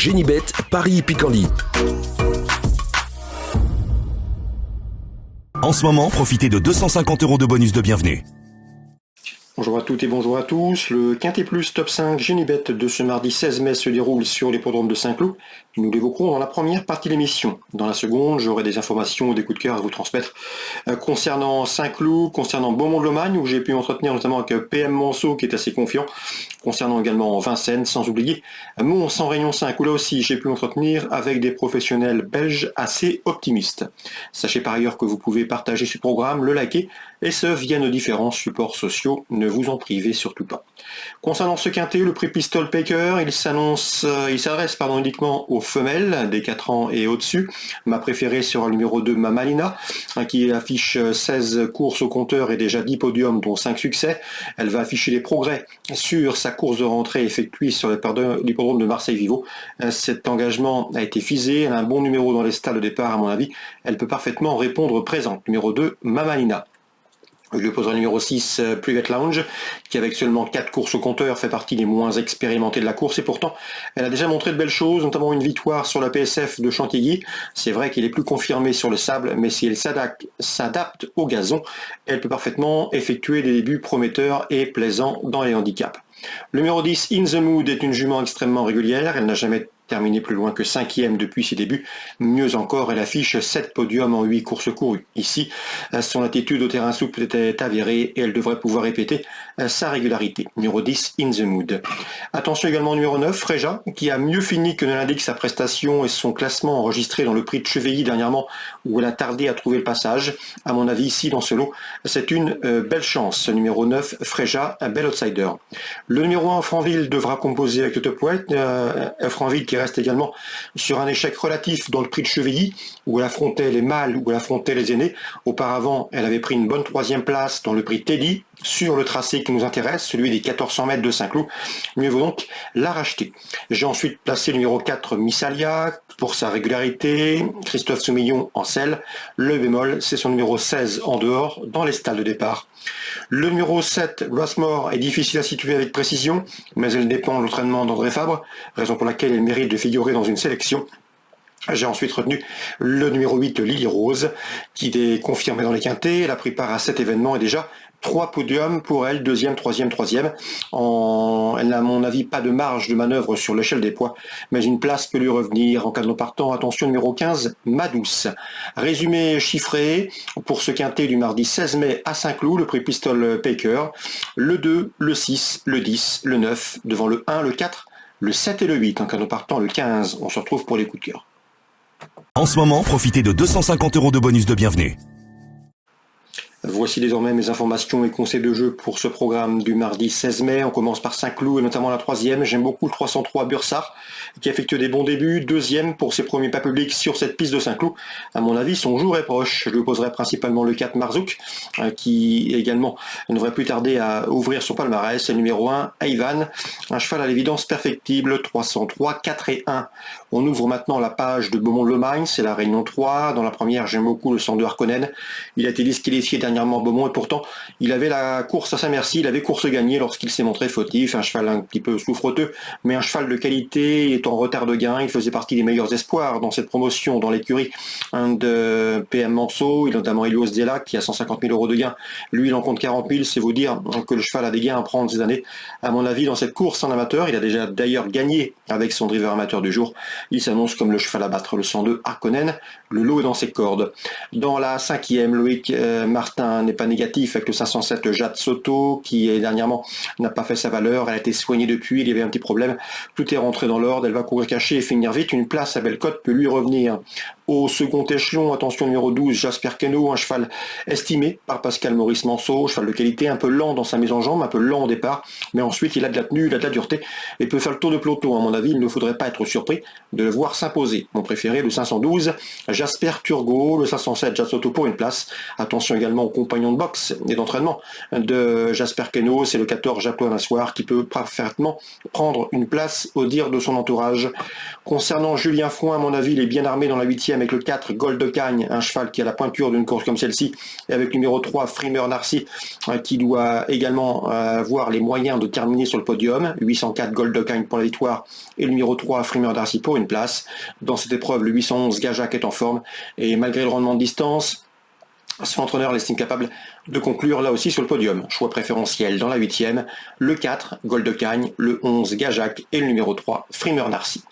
Génibet, Paris-Picardie. En ce moment, profitez de 250 € de bonus de bienvenue. Bonjour à toutes et bonjour à tous. Le Quintet Plus Top 5 Génibet de ce mardi 16 mai se déroule sur l'hippodrome de Saint-Cloud. Nous l'évoquerons dans la première partie de l'émission. Dans la seconde, j'aurai des informations ou des coups de cœur à vous transmettre concernant Saint-Cloud, concernant Beaumont-de-Lomagne, où j'ai pu m'entretenir notamment avec PM Monceau qui est assez confiant, concernant également Vincennes, sans oublier Mont-Saint-Réunion 5, où là aussi j'ai pu m'entretenir avec des professionnels belges assez optimistes. Sachez par ailleurs que vous pouvez partager ce programme, le liker, et ce via nos différents supports sociaux. Ne vous en privez surtout pas. Concernant ce quintet, le prix Pistol Paker, il s'adresse uniquement aux femelles des 4 ans et au-dessus. Ma préférée sera le numéro 2, Mamalina, qui affiche 16 courses au compteur et déjà 10 podiums, dont 5 succès. Elle va afficher des progrès sur sa course de rentrée effectuée sur l'hippodrome de Marseille-Vivo. Cet engagement a été fisé, elle a un bon numéro dans les stalles de départ à mon avis. Elle peut parfaitement répondre présente. Numéro 2, Mamalina. Je lui poserai le numéro 6, Private Lounge, qui avec seulement 4 courses au compteur fait partie des moins expérimentés de la course, et pourtant elle a déjà montré de belles choses, notamment une victoire sur la PSF de Chantilly. C'est vrai qu'il est plus confirmé sur le sable, mais si elle s'adapte au gazon, elle peut parfaitement effectuer des débuts prometteurs et plaisants dans les handicaps. Le numéro 10, In the Mood, est une jument extrêmement régulière, elle n'a jamais terminé plus loin que 5e depuis ses débuts. Mieux encore, elle affiche 7 podiums en 8 courses courues. Ici, son attitude au terrain souple était avérée et elle devrait pouvoir répéter sa régularité. Numéro 10, In the Mood. Attention également au numéro 9, Freja, qui a mieux fini que ne l'indique sa prestation et son classement enregistré dans le prix de Chevelly dernièrement, où elle a tardé à trouver le passage. À mon avis, ici, dans ce lot, c'est une belle chance. Ce numéro 9, Freja, un bel outsider. Le numéro 1, Franville, devra composer avec le top weight. Franville qui reste également sur un échec relatif dans le prix de Chevelly, où elle affrontait les mâles, où elle affrontait les aînés. Auparavant, elle avait pris une bonne 3e place dans le prix Teddy, sur le tracé qui nous intéresse, celui des 1400 mètres de Saint-Cloud. Mieux vaut donc la racheter. J'ai ensuite placé le numéro 4, Missalia, pour sa régularité. Christophe Soumillon en selle. Le bémol, c'est son numéro 16 en dehors, dans les stalles de départ. Le numéro 7, Rossmore, est difficile à situer avec précision, mais elle dépend de l'entraînement d'André Fabre, raison pour laquelle elle mérite de figurer dans une sélection. J'ai ensuite retenu le numéro 8, Lily Rose, qui est confirmée dans les quintets. Elle a pris part à cet événement et déjà 3 podiums pour elle, 2e, 3e, 3e. Elle n'a à mon avis pas de marge de manœuvre sur l'échelle des poids, mais une place peut lui revenir en cas de non partant. Attention, numéro 15, Madouce. Résumé chiffré pour ce quintet du mardi 16 mai à Saint-Cloud, le prix Pistol Paker. Le 2, le 6, le 10, le 9, devant le 1, le 4, le 7 et le 8. En cas de non partant, le 15. On se retrouve pour les coups de cœur. En ce moment, profitez de 250 € de bonus de bienvenue. Voici désormais mes informations et conseils de jeu pour ce programme du mardi 16 mai. On commence par Saint-Cloud et notamment la 3e. J'aime beaucoup le 303 Bursard qui effectue des bons débuts. 2e pour ses premiers pas publics sur cette piste de Saint-Cloud. À mon avis, son jour est proche. Je lui poserai principalement le 4 Marzouk qui également ne devrait plus tarder à ouvrir son palmarès. Et le numéro 1, Ivan, un cheval à l'évidence perfectible. 303, 4 et 1. On ouvre maintenant la page de Beaumont-de-Lomagne. C'est la Réunion 3. Dans la première, j'aime beaucoup le 102 Harkonnen. Il a été disqualifié dernièrement Beaumont et pourtant il avait la course à sa merci, il avait course gagnée lorsqu'il s'est montré fautif, un cheval un petit peu souffreteux, mais un cheval de qualité est en retard de gain, il faisait partie des meilleurs espoirs dans cette promotion dans l'écurie de PM Manceau, il a notamment Elios Della qui a 150 000 € de gain, lui il en compte 40 000, c'est vous dire que le cheval a des gains à prendre ces années. À mon avis dans cette course en amateur, il a déjà d'ailleurs gagné avec son driver amateur du jour, il s'annonce comme le cheval à battre, le 102 Harkonnen, le lot est dans ses cordes. Dans la 5e, Loïc Martin n'est pas négatif avec le 507 Jade Soto qui dernièrement n'a pas fait sa valeur, elle a été soignée depuis, il y avait un petit problème, tout est rentré dans l'ordre, elle va courir cacher et finir vite, une place à Bellecote peut lui revenir. Au second échelon, attention numéro 12, Jasper Queneau, un cheval estimé par Pascal Maurice Manceau, cheval de qualité, un peu lent dans sa mise en jambe, un peu lent au départ, mais ensuite il a de la tenue, il a de la dureté, et peut faire le tour de peloton. À mon avis, il ne faudrait pas être surpris de le voir s'imposer. Mon préféré, le 512, Jasper Turgot, le 507 Jade Soto pour une place. Attention également en compagnon de boxe et d'entraînement de Jasper Keno. C'est le 14 japonais Soir qui peut parfaitement prendre une place au dire de son entourage. Concernant Julien Fouin, à mon avis, il est bien armé dans la 8e avec le 4 Gold de Cagne, un cheval qui a la pointure d'une course comme celle-ci, et avec le numéro 3 Frimer Narcy qui doit également avoir les moyens de terminer sur le podium. 804 Gold de Cagne pour la victoire et le numéro 3 Frimer Narcy pour une place. Dans cette épreuve, le 811 Gajac est en forme et malgré le rendement de distance, son entraîneur l'estime capable de conclure là aussi sur le podium. Choix préférentiel dans la 8e, le 4 Gold de Cagne, le 11 Gajac et le numéro 3 Frimer Narcy.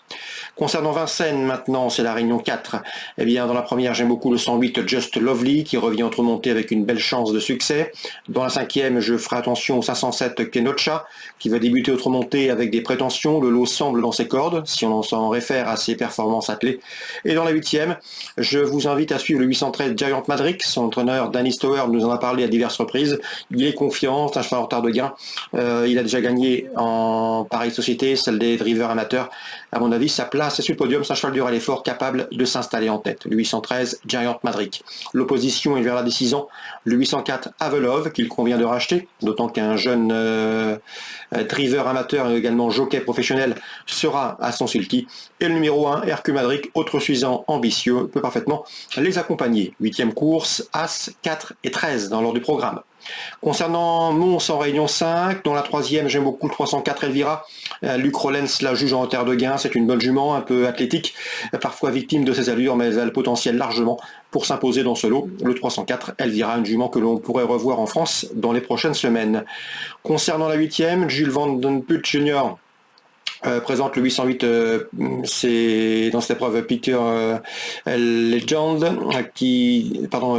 Concernant Vincennes, maintenant, c'est la Réunion 4. Eh bien, dans la première, j'aime beaucoup le 108 Just Lovely, qui revient entre montées avec une belle chance de succès. Dans la 5e, je ferai attention au 507 Kenocha, qui va débuter autre montée avec des prétentions. Le lot semble dans ses cordes, si on s'en réfère à ses performances attelées. Et dans la 8e, je vous invite à suivre le 813 Giant Madrix. Son entraîneur, Danny Stower, nous en a parlé à diverses reprises. Il est confiant, c'est un cheval en retard de gain. Il a déjà gagné en pareille société, celle des drivers amateurs. À mon avis, sa place est sur le podium, c'est un cheval dur à l'effort capable de s'installer en tête. Le 813 Giant Madrid. L'opposition est vers la décision. Le 804 Avelov, qu'il convient de racheter, d'autant qu'un jeune driver amateur et également jockey professionnel sera à son sulky. Et le numéro 1, Hercule Madrid, autre suivant ambitieux, peut parfaitement les accompagner. 8e course, As, 4 et 13 dans l'ordre du programme. Concernant Mons en Réunion 5, dans la 3e, j'aime beaucoup le 304 Elvira. Luc Rollens la juge en terre de gain. C'est une bonne jument, un peu athlétique, parfois victime de ses allures, mais elle a le potentiel largement pour s'imposer dans ce lot. Le 304 Elvira, une jument que l'on pourrait revoir en France dans les prochaines semaines. Concernant la 8e, Jules Van Den Put Jr. Présente le 808, c'est dans cette épreuve Picture Legend,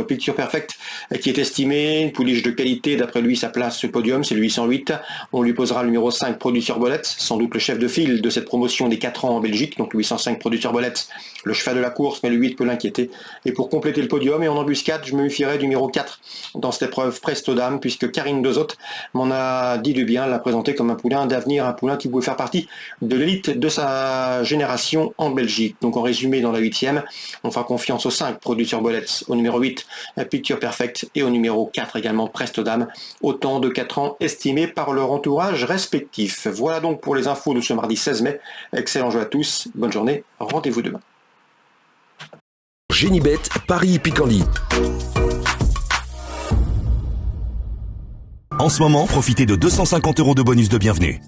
Picture Perfect, qui est estimé, une pouliche de qualité, d'après lui sa place sur le podium, c'est le 808. On lui posera le numéro 5 Producer Bolette, sans doute le chef de file de cette promotion des 4 ans en Belgique, donc le 805 Producer Bolette, le cheval de la course, mais le 8 peut l'inquiéter. Et pour compléter le podium, et en embuscade, je me méfierai du numéro 4 dans cette épreuve Presto Dame, puisque Karine Dezot m'en a dit du bien, l'a présenté comme un poulain d'avenir, un poulain qui pouvait faire partie de l'élite de sa génération en Belgique. Donc en résumé, dans la 8e, on fera confiance au 5 Producer Bullets, au numéro 8 Picture Perfect et au numéro 4 également Presto Dame, autant de 4 ans estimés par leur entourage respectif. Voilà donc pour les infos de ce mardi 16 mai. Excellent jeu à tous, bonne journée, rendez-vous demain. Génibet, Paris Picardie. En ce moment, profitez de 250 € de bonus de bienvenue.